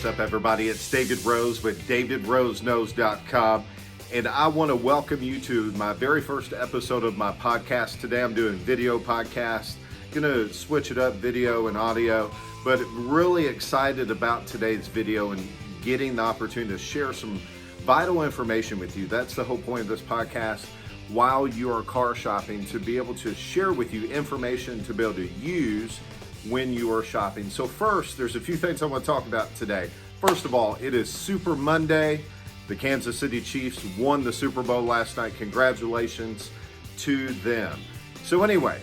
What's up, everybody? It's David Rose with DavidRoseKnows.com, and I want to welcome you to my very first episode of my podcast. Today I'm doing video podcast. Gonna switch it up, video and audio, but really excited about today's video and getting the opportunity to share some vital information with you. That's the whole point of this podcast. While you are car shopping, to be able to share with you information to be able to use when you are shopping. So first, there's a few things I want to talk about today. First of all, it is Super Monday. The Kansas City Chiefs won the Super Bowl last night. Congratulations to them. So anyway,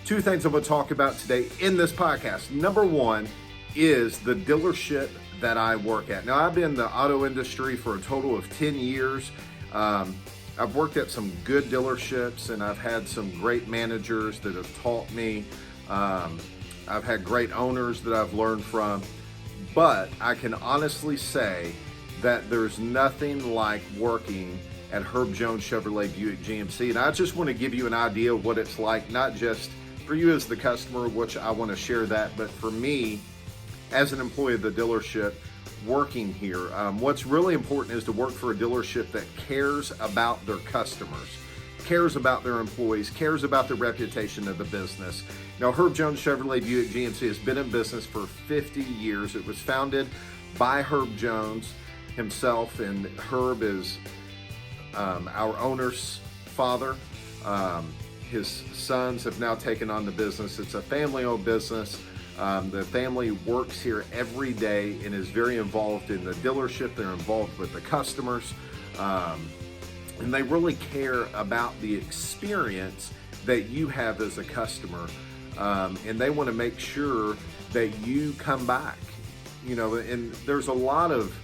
two things I want to talk about today in this podcast. Number one is the dealership that I work at. Now, I've been in the auto industry for a total of 10 years. I've worked at some good dealerships, and I've had some great managers that have taught me. I've had great owners that I've learned from, but I can honestly say that there's nothing like working at Herb Jones Chevrolet Buick GMC. And I just want to give you an idea of what it's like, not just for you as the customer, which I want to share that, but for me as an employee of the dealership working here. What's really important is to work for a dealership that cares about their customers, cares about their employees, cares about the reputation of the business. Now, Herb Jones Chevrolet Buick GMC has been in business for 50 years. It was founded by Herb Jones himself, and Herb is our owner's father. His sons have now taken on the business. It's a family-owned business. The family works here every day and is very involved in the dealership. They're involved with the customers, and they really care about the experience that you have as a customer, and they want to make sure that you come back. You know, and there's a lot of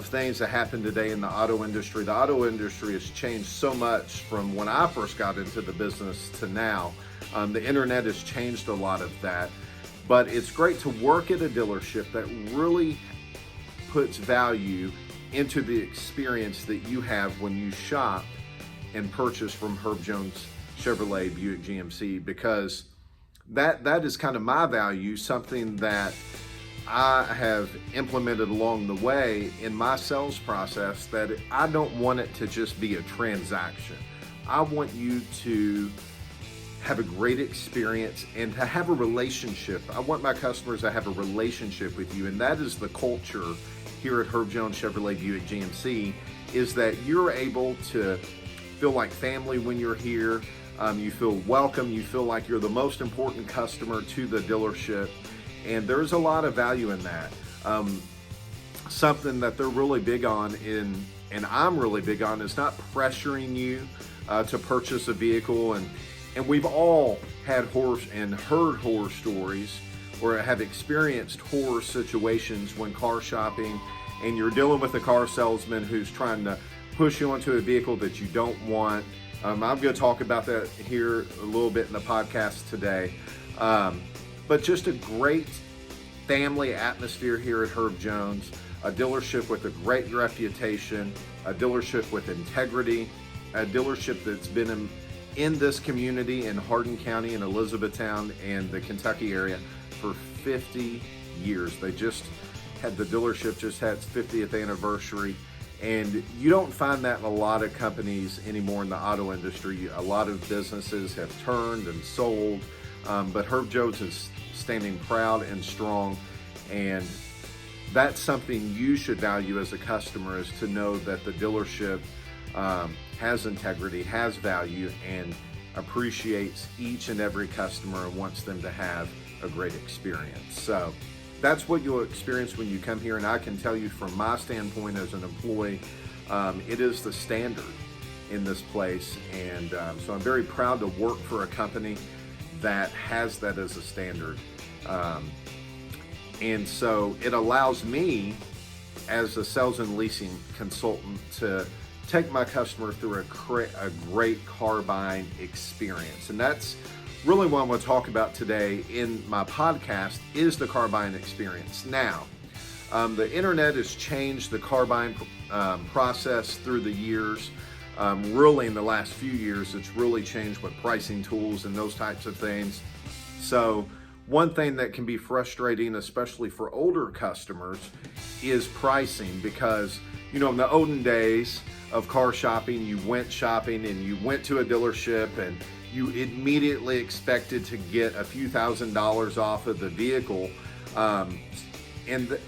things that happen today in the auto industry. The auto industry has changed so much from when I first got into the business to now. The internet has changed a lot of that. But it's great to work at a dealership that really puts value into the experience that you have when you shop and purchase from Herb Jones Chevrolet Buick GMC, because that is kind of my value, something that I have implemented along the way in my sales process, that I don't want it to just be a transaction. I want you to have a great experience and to have a relationship. I want my customers to have a relationship with you, and that is the culture here at Herb Jones Chevrolet Buick GMC, is that you're able to feel like family when you're here. You feel welcome. You feel like you're the most important customer to the dealership, and there's a lot of value in that. Something that they're really big on, and I'm really big on, is not pressuring you to purchase a vehicle. And we've all had horror and heard horror stories, or have experienced horror situations when car shopping, and you're dealing with a car salesman who's trying to push you onto a vehicle that you don't want. I'm going to talk about that here a little bit in the podcast today. But just a great family atmosphere here at Herb Jones, a dealership with a great reputation, a dealership with integrity, a dealership that's been in this community in Hardin County and Elizabethtown and the Kentucky area for 50 years. They just had, the dealership just had its 50th anniversary, and you don't find that in a lot of companies anymore in the auto industry. A lot of businesses have turned and sold, but Herb Jones is standing proud and strong, and that's something you should value as a customer, is to know that the dealership has integrity, has value, and appreciates each and every customer and wants them to have a great experience. So that's what you'll experience when you come here, and I can tell you from my standpoint as an employee, it is the standard in this place, and so I'm very proud to work for a company that has that as a standard. And so it allows me as a sales and leasing consultant to take my customer through a great car buying experience. And that's really what I'm going to talk about today in my podcast, is the car buying experience. Now, the internet has changed the car buying process through the years. Really in the last few years, it's really changed with pricing tools and those types of things. So one thing that can be frustrating, especially for older customers, is pricing, because, you know, in the olden days of car shopping, you went shopping and you went to a dealership and you immediately expected to get a few $1,000s off of the vehicle.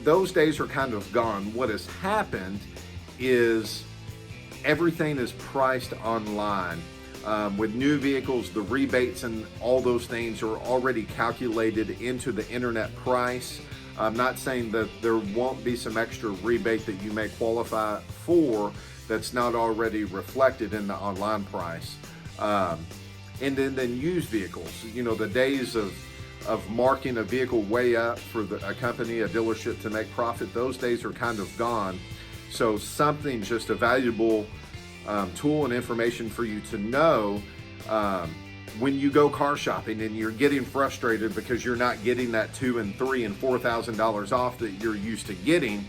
Those days are kind of gone. What has happened is everything is priced online. With new vehicles, the rebates and all those things are already calculated into the internet price. I'm not saying that there won't be some extra rebate that you may qualify for that's not already reflected in the online price. And then used vehicles, you know, the days of marking a vehicle way up for a company, a dealership to make profit, those days are kind of gone. So something, just a valuable tool and information for you to know when you go car shopping and you're getting frustrated because you're not getting that $2,000 and $3,000 and $4,000 off that you're used to getting.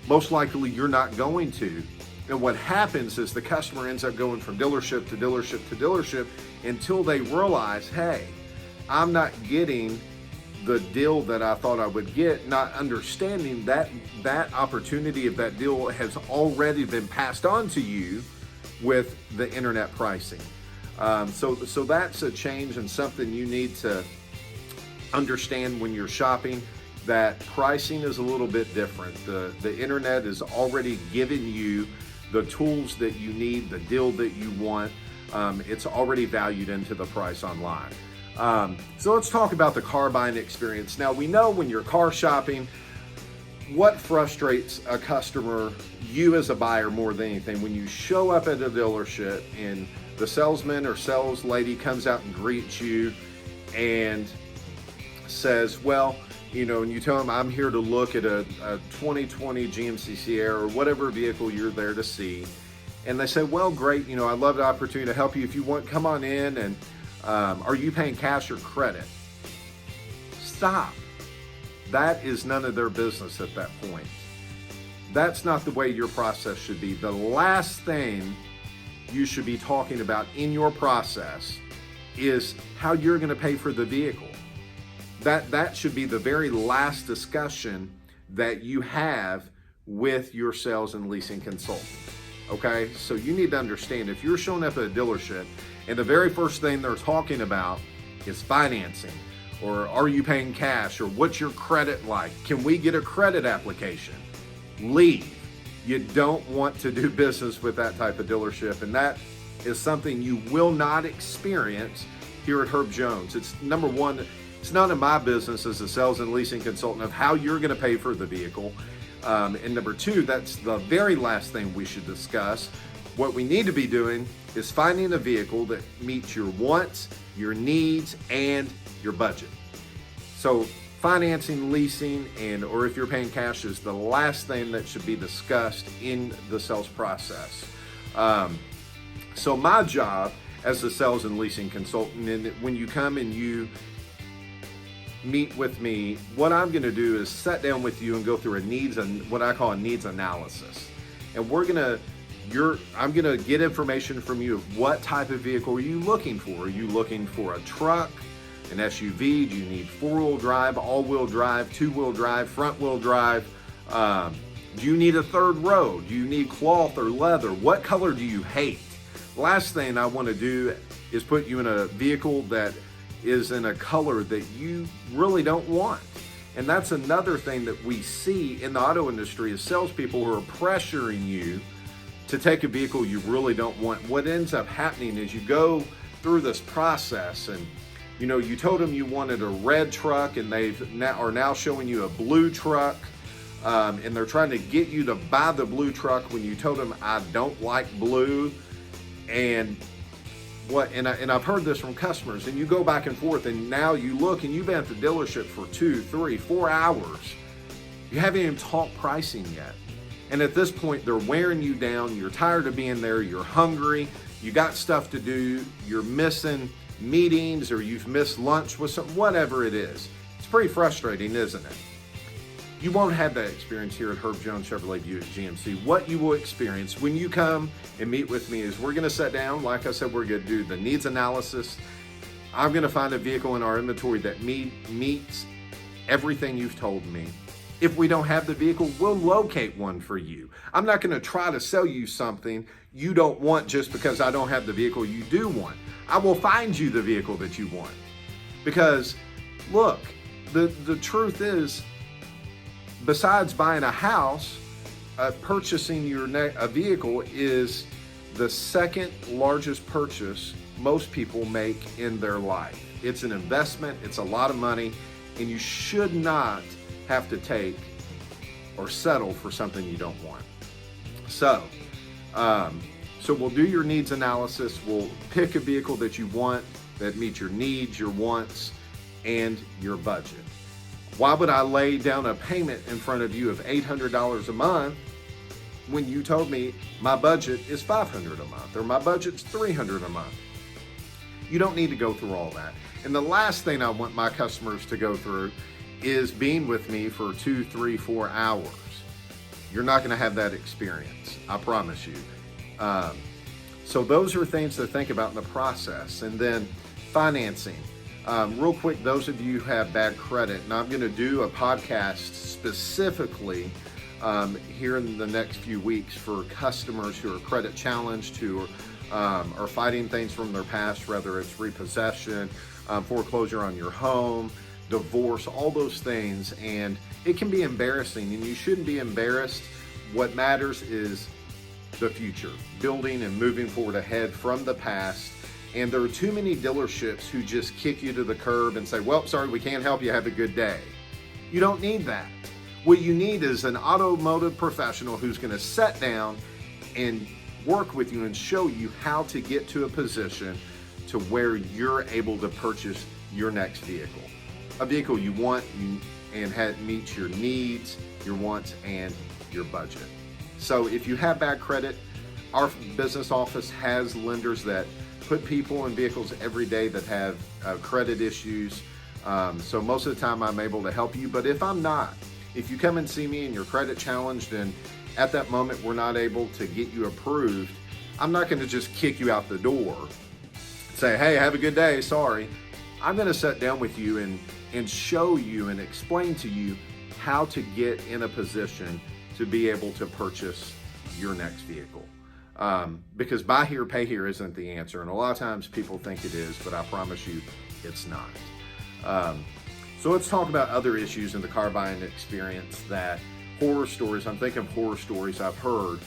Most likely you're not going to. And what happens is the customer ends up going from dealership to dealership to dealership until they realize, hey, I'm not getting the deal that I thought I would get, not understanding that that opportunity of that deal has already been passed on to you with the internet pricing. So that's a change and something you need to understand when you're shopping, that pricing is a little bit different. The internet is already giving you the tools that you need, the deal that you want. It's already valued into the price online. So let's talk about the car buying experience. Now, we know when you're car shopping, what frustrates a customer, you as a buyer more than anything, when you show up at a dealership and the salesman or sales lady comes out and greets you and says, well, you know, and you tell them, I'm here to look at a 2020 GMC Sierra or whatever vehicle you're there to see. And they say, well, great, you know, I'd love the opportunity to help you. If you want, come on in. And are you paying cash or credit? Stop. That is none of their business at that point. That's not the way your process should be. The last thing you should be talking about in your process is how you're going to pay for the vehicle. That should be the very last discussion that you have with your sales and leasing consultant. Okay, so you need to understand, if you're showing up at a dealership and the very first thing they're talking about is financing, or are you paying cash, or what's your credit like? Can we get a credit application? Leave. You don't want to do business with that type of dealership, and that is something you will not experience here at Herb Jones. It's number one, it's none of my business as a sales and leasing consultant of how you're going to pay for the vehicle. And number two, that's the very last thing we should discuss. What we need to be doing is finding a vehicle that meets your wants, your needs, and your budget. So financing, leasing, or if you're paying cash is the last thing that should be discussed in the sales process. So my job as a sales and leasing consultant, and when you come and you meet with me, what I'm going to do is sit down with you and go through what I call a needs analysis. And I'm going to get information from you of what type of vehicle are you looking for? Are you looking for a truck, an SUV? Do you need 4-wheel drive, all-wheel drive, 2-wheel drive, front-wheel drive? Do you need a third row? Do you need cloth or leather? What color do you hate? Last thing I want to do is put you in a vehicle that is in a color that you really don't want. And that's another thing that we see in the auto industry is salespeople who are pressuring you to take a vehicle you really don't want. What ends up happening is you go through this process and you know, you told them you wanted a red truck and they are now showing you a blue truck, and they're trying to get you to buy the blue truck when you told them, I don't like blue. And I've heard this from customers, and you go back and forth, and now you look and you've been at the dealership for 2, 3, 4 hours. You haven't even talked pricing yet. And at this point, they're wearing you down. You're tired of being there. You're hungry. You got stuff to do. You're missing meetings, or you've missed lunch with whatever it is. It's pretty frustrating, isn't it? You won't have that experience here at Herb Jones Chevrolet Buick GMC. What you will experience when you come and meet with me is we're going to sit down. Like I said, we're going to do the needs analysis. I'm going to find a vehicle in our inventory that meets everything you've told me. If we don't have the vehicle, we'll locate one for you. I'm not going to try to sell you something you don't want just because I don't have the vehicle you do want. I will find you the vehicle that you want. Because look, the truth is, besides buying a house, purchasing a vehicle is the second largest purchase most people make in their life. It's an investment, it's a lot of money, and you should not have to take or settle for something you don't want. So we'll do your needs analysis. We'll pick a vehicle that you want that meets your needs, your wants, and your budget. Why would I lay down a payment in front of you of $800 a month when you told me my budget is $500 a month or my budget's $300 a month? You don't need to go through all that. And the last thing I want my customers to go through is being with me for 2, 3, 4 hours. You're not going to have that experience, I promise you. So those are things to think about in the process. And then financing. Real quick, those of you who have bad credit, and I'm going to do a podcast specifically here in the next few weeks for customers who are credit challenged, who are fighting things from their past, whether it's repossession, foreclosure on your home, divorce, all those things. And it can be embarrassing, and you shouldn't be embarrassed. What matters is the future, building and moving forward ahead from the past. And there are too many dealerships who just kick you to the curb and say, well, sorry, we can't help you, have a good day. You don't need that. What you need is an automotive professional who's going to sit down and work with you and show you how to get to a position to where you're able to purchase your next vehicle. A vehicle you want and meets your needs, your wants, and your budget. So if you have bad credit, our business office has lenders that put people in vehicles every day that have credit issues. So most of the time I'm able to help you. But if I'm not, if you come and see me and you're credit challenged and at that moment we're not able to get you approved, I'm not going to just kick you out the door, say, hey, have a good day, sorry. I'm going to sit down with you and show you and explain to you how to get in a position to be able to purchase your next vehicle. Because buy here, pay here isn't the answer. And a lot of times people think it is, but I promise you it's not. So let's talk about other issues in the car buying experience, that horror stories. I'm thinking of horror stories I've heard.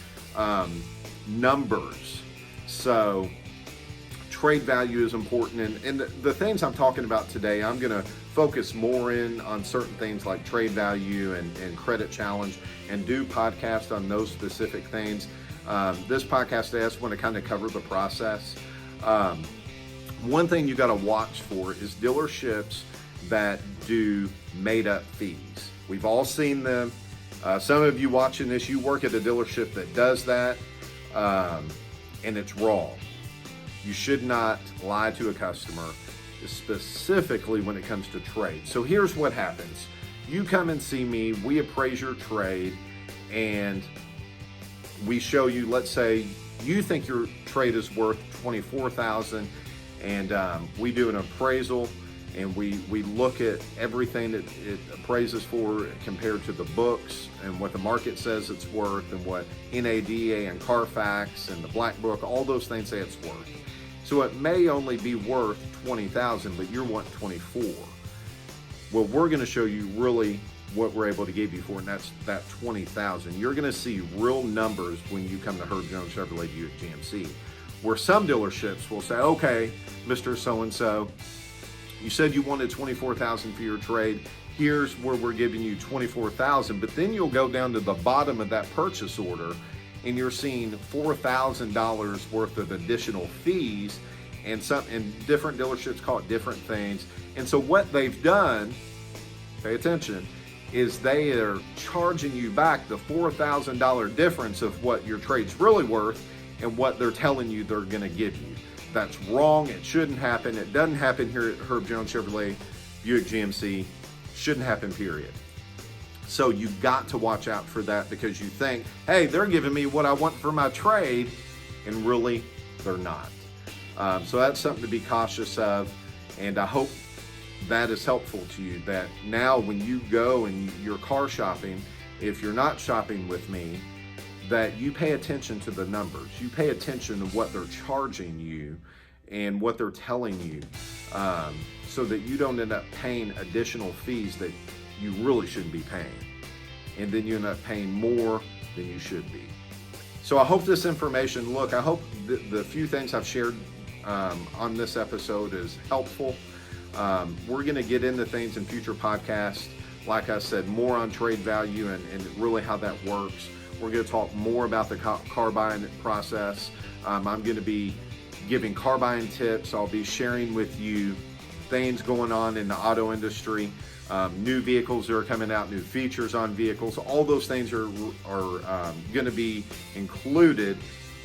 Numbers. So trade value is important. And the things I'm talking about today, I'm going to focus more in on certain things like trade value and credit challenge, and do podcasts on those specific things. This podcast today, I just want to kind of cover the process. One thing you got to watch for is dealerships that do made up fees. We've all seen them. Some of you watching this, you work at a dealership that does that, and it's wrong. You should not lie to a customer, specifically when it comes to trade. So here's what happens. You come and see me, we appraise your trade, and we show you, let's say you think your trade is worth $24,000, and we do an appraisal, and we look at everything that it appraises for compared to the books and what the market says it's worth, and what NADA and Carfax and the Black Book, all those things say it's worth. So it may only be worth $20,000, but you're wanting $24,000. Well, we're going to show you really what we're able to give you for, and that's that $20,000. You're going to see real numbers when you come to Herb Jones Chevrolet Buick GMC, where some dealerships will say, okay, Mr. So-and-so, you said you wanted $24,000 for your trade. Here's where we're giving you $24,000. But then you'll go down to the bottom of that purchase order, and you're seeing $4,000 worth of additional fees, and different dealerships call it different things. And so what they've done, pay attention, is they are charging you back the $4,000 difference of what your trade's really worth and what they're telling you they're going to give you. That's wrong. It shouldn't happen. It doesn't happen here at Herb Jones Chevrolet Buick GMC. Shouldn't happen, period. So you got to watch out for that, because you think, hey, they're giving me what I want for my trade, and really they're not. So that's something to be cautious of. And I hope that is helpful to you, that now when you go and you're car shopping, if you're not shopping with me, that you pay attention to the numbers. You pay attention to what they're charging you and what they're telling you, so that you don't end up paying additional fees that you really shouldn't be paying. And then you end up paying more than you should be. So I hope this information, I hope the few things I've shared on this episode is helpful. We're going to get into things in future podcasts. Like I said, more on trade value and really how that works. We're going to talk more about the car buying process. I'm going to be giving car buying tips. I'll be sharing with you things going on in the auto industry, new vehicles that are coming out, new features on vehicles. All those things are going to be included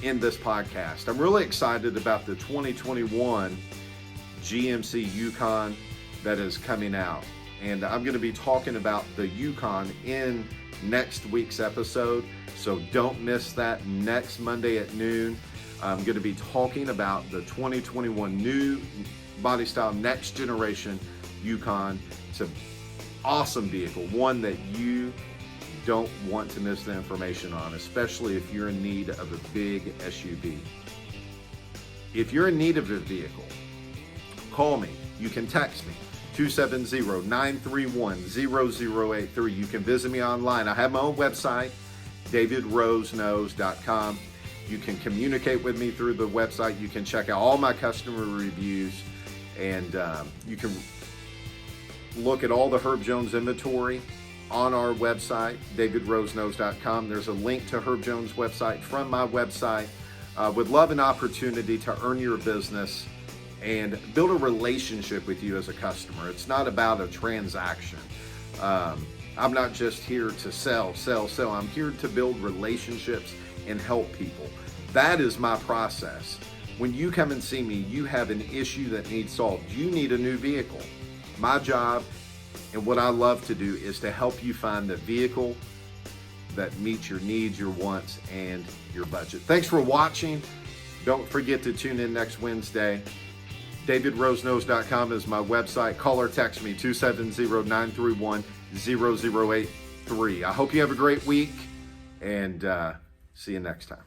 in this podcast. I'm really excited about the 2021 GMC Yukon that is coming out. And I'm going to be talking about the Yukon in next week's episode. So don't miss that next Monday at noon. I'm going to be talking about the 2021 new body style next generation Yukon. It's an awesome vehicle, one that you don't want to miss the information on, especially if you're in need of a big SUV. If you're in need of a vehicle, call me. You can text me, 270-931-0083. You can visit me online. I have my own website, davidroseknows.com. You can communicate with me through the website. You can check out all my customer reviews, and you can look at all the Herb Jones inventory on our website, davidroseknows.com. There's a link to Herb Jones' website from my website. Would love an opportunity to earn your business and build a relationship with you as a customer. It's not about a transaction. I'm not just here to sell. I'm here to build relationships and help people. That is my process. When you come and see me, you have an issue that needs solved. You need a new vehicle. My job and what I love to do is to help you find the vehicle that meets your needs, your wants, and your budget. Thanks for watching. Don't forget to tune in next Wednesday. DavidRoseknows.com is my website. Call or text me, 270-931-0083. I hope you have a great week, and see you next time.